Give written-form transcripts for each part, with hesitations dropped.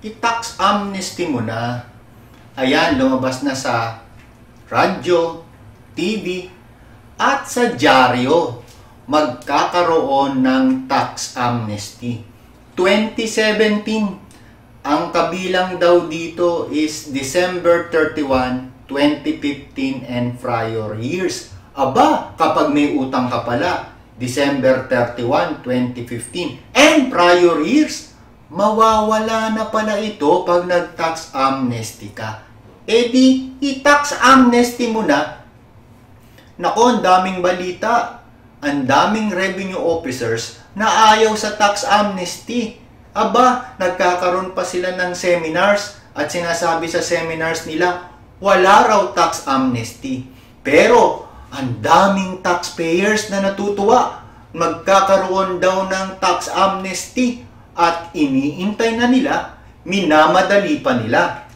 i-tax amnesty mo na. Ayan, lumabas na sa radyo, TV, at sa dyaryo. Magkakaroon ng tax amnesty. 2017, ang kabilang daw dito is December 31, 2015 and prior years. Aba, kapag may utang ka pala, December 31, 2015 and prior years, mawawala na pala ito pag nag-tax amnesty ka. E di, i-tax amnesty mo na. Nako, ang daming balita, ang daming revenue officers na ayaw sa tax amnesty. Aba, nagkakaroon pa sila ng seminars at sinasabi sa seminars nila, wala raw tax amnesty. Pero, ang daming taxpayers na natutuwa, magkakaroon daw ng tax amnesty at iniintay na nila, minamadali pa nila.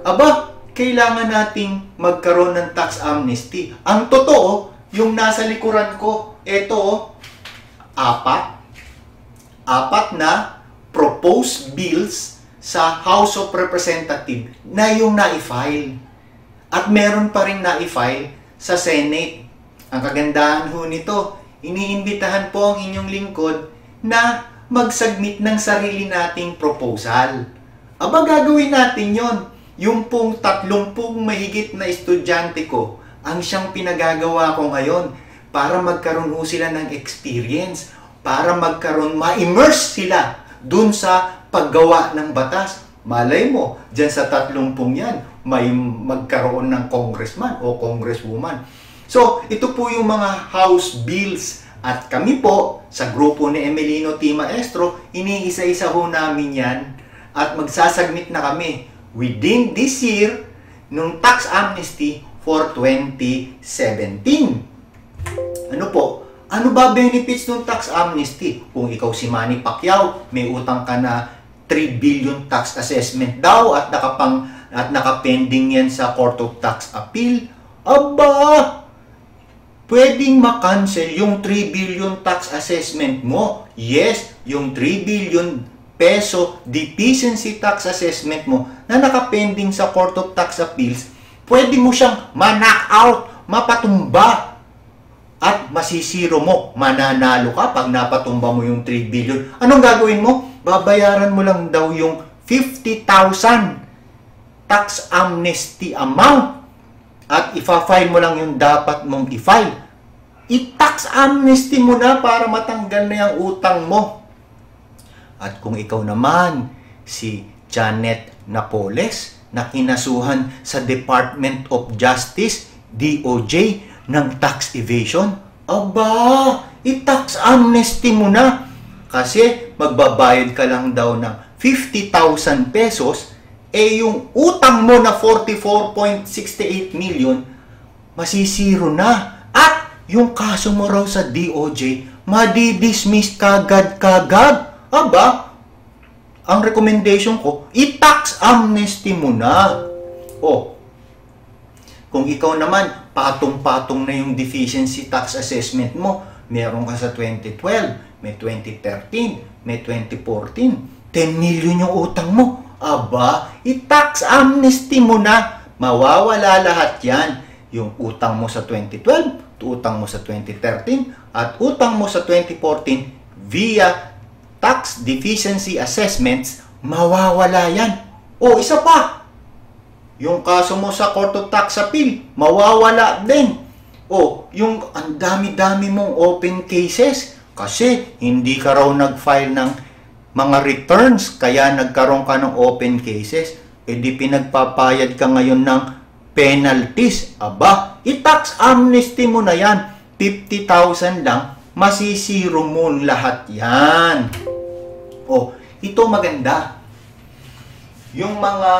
Aba, kailangan nating magkaroon ng tax amnesty. Ang totoo, yung nasa likuran ko, ito, apat na proposed bills sa House of Representatives na yung na-file. At meron pa rin na-file sa Senate. Ang kagandahan ho nito, iniimbitahan po ang inyong lingkod na mag-submit ng sarili nating proposal. Aba, gagawin natin yon. Yung pong 30 mahigit na estudyante ko, ang siyang pinagagawa ko ngayon para magkaroon ho sila ng experience, para ma-immerse sila dun sa paggawa ng batas. Malay mo, dyan sa 30 yan, may magkaroon ng congressman o congresswoman. So, ito po yung mga House bills. At kami po, sa grupo ni Emelino T. Maestro, iniisa-isa ho namin yan at magsasubmit na kami within this year nung tax amnesty for 2017. Ano po? Ano ba benefits ng tax amnesty? Kung ikaw si Manny Pacquiao, may utang ka na 3 billion tax assessment daw at nakapending yan sa Court of Tax Appeal. Aba! Pwedeng makancel yung 3 billion tax assessment mo. Yes, yung 3 billion peso deficiency tax assessment mo na nakapending sa Court of Tax Appeals, pwede mo siyang ma-knock out, mapatumba. At masisiro mo, mananalo ka pag napatumba mo yung 3 billion. Anong gagawin mo? Babayaran mo lang daw yung 50,000 tax amnesty amount at ifa-file mo lang yung dapat mong i-file. I-tax amnesty mo na para matanggal na yung utang mo. At kung ikaw naman, si Janet Napoles, na kinasuhan sa Department of Justice, DOJ, ng tax evasion, aba, i-tax amnesty mo na. Kasi magbabayad ka lang daw ng 50,000 pesos, yung utang mo na 44.68 million, masisiro na. At yung kaso mo raw sa DOJ, madi-dismiss kagad-kagad. Aba, ang recommendation ko, i-tax amnesty mo na. Kung ikaw naman, patong-patong na yung deficiency tax assessment mo, meron ka sa 2012, may 2013, may 2014, 10 million yung utang mo. Aba, i-tax amnesty mo na. Mawawala lahat yan. Yung utang mo sa 2012, utang mo sa 2013, at utang mo sa 2014 via tax deficiency assessments, mawawala yan. Isa pa. Yung kaso mo sa Court of Tax Appeal, mawawala din. Yung ang dami-dami mong open cases kasi hindi ka raw nag-file ng mga returns kaya nagkaroon ka ng open cases, di pinagpapayad ka ngayon ng penalties. Aba, i-tax amnesty mo na yan. 50,000 lang, masisiro mo lahat yan. Ito maganda. Yung mga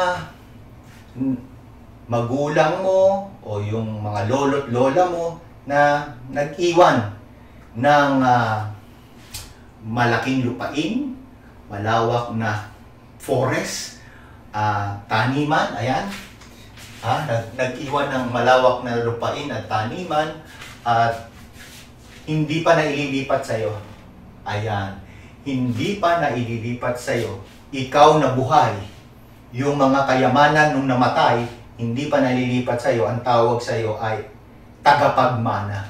magulang mo o yung mga lolo't lola mo na nag-iwan ng malaking lupain, malawak na forest, taniman, ayan, nag-iwan ng malawak na lupain at taniman at hindi pa naililipat sa'yo. Ayan, hindi pa na ililipat sa'yo, ikaw na buhay, yung mga kayamanan nung namatay, hindi pa nalilipat sa'yo, ang tawag sa'yo ay tagapagmana.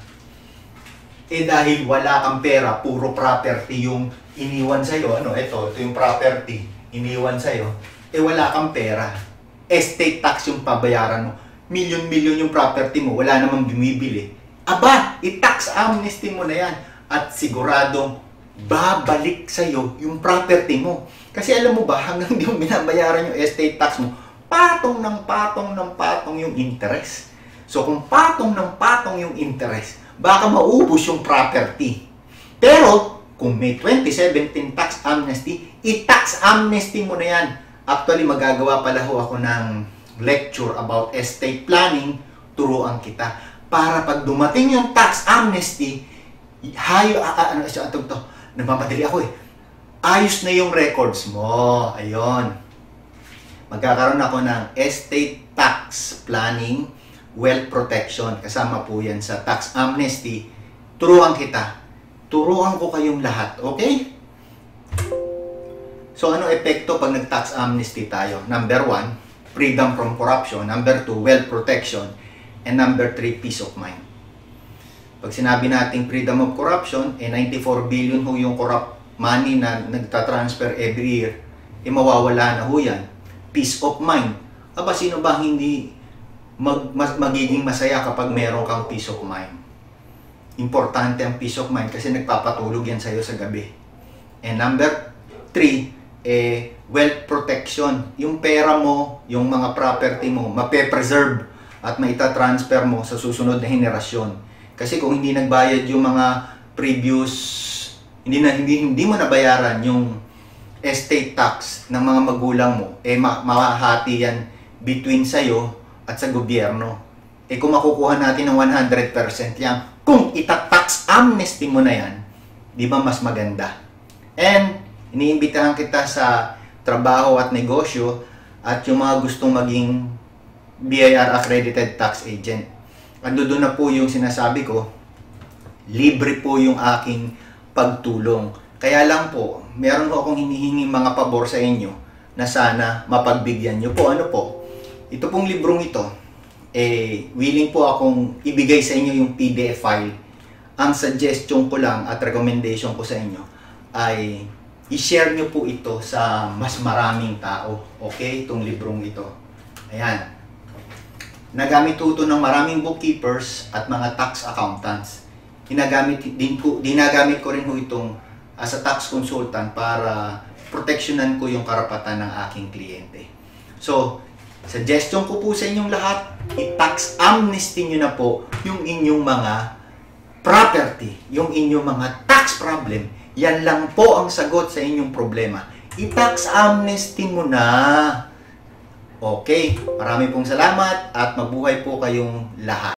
Dahil wala kang pera, puro property yung iniwan sa'yo, ito yung property, iniwan sa'yo, wala kang pera. Estate tax yung pabayaran mo. Milyon-milyon yung property mo, wala namang bumibili. Aba, i-tax amnesty mo na yan. At siguradong babalik sa'yo yung property mo. Kasi alam mo ba, hanggang di mo binabayaran yung estate tax mo, patong ng patong yung interest. So kung patong ng patong yung interest, baka maubos yung property. Pero kung may 2017 tax amnesty, i-tax amnesty mo na yan. Actually, magagawa pala ho ako ng lecture about estate planning, turuan kita. Para pag dumating yung tax amnesty, nagmamadali ako ayos na yung records mo. Ayun. Magkakaroon ako ng estate tax planning, wealth protection. Kasama po yan sa tax amnesty. Turuan kita. Turuan ko kayong lahat. Okay? So, ano epekto pag nag-tax amnesty tayo? Number 1, freedom from corruption. Number 2, wealth protection. And number 3, peace of mind. Pag sinabi nating freedom of corruption, 94 billion ho yung corrupt money na nagtatransfer every year, mawawala na ho yan. Peace of mind. Aba, sino ba hindi magiging masaya kapag meron kang peace of mind? Importante ang peace of mind kasi nagpapatulog yan sa'yo sa gabi. And number 3, wealth protection. Yung pera mo, yung mga property mo, mape-preserve at maita-transfer mo sa susunod na henerasyon. Kasi kung hindi nagbayad yung mga previous, hindi mo nabayaran yung estate tax ng mga magulang mo, mahahati yan between sa'yo at sa gobyerno. Kung makukuha natin ng 100% yan, kung ita-tax amnesty mo na yan, di ba mas maganda? And iniimbitahan kita sa trabaho at negosyo at yung mga gustong maging BIR accredited tax agent. Doon na po yung sinasabi ko, libre po yung aking pagtulong. Kaya lang po, meron po akong hinihinging mga pabor sa inyo na sana mapagbigyan nyo po. Ano po? Ito pong librong ito, willing po akong ibigay sa inyo yung PDF file. Ang suggestion ko lang at recommendation ko sa inyo ay i-share nyo po ito sa mas maraming tao. Okay? Itong librong ito. Ayan. Nagamit ito ng maraming bookkeepers at mga tax accountants. Dinagamit ko rin ho itong as a tax consultant para proteksyonan ko yung karapatan ng aking kliyente. So, suggestion ko po sa inyong lahat, i-tax amnesty nyo na po yung inyong mga property, yung inyong mga tax problem. Yan lang po ang sagot sa inyong problema. I-tax amnesty mo na. Okay, maraming pong salamat at mabuhay po kayong lahat.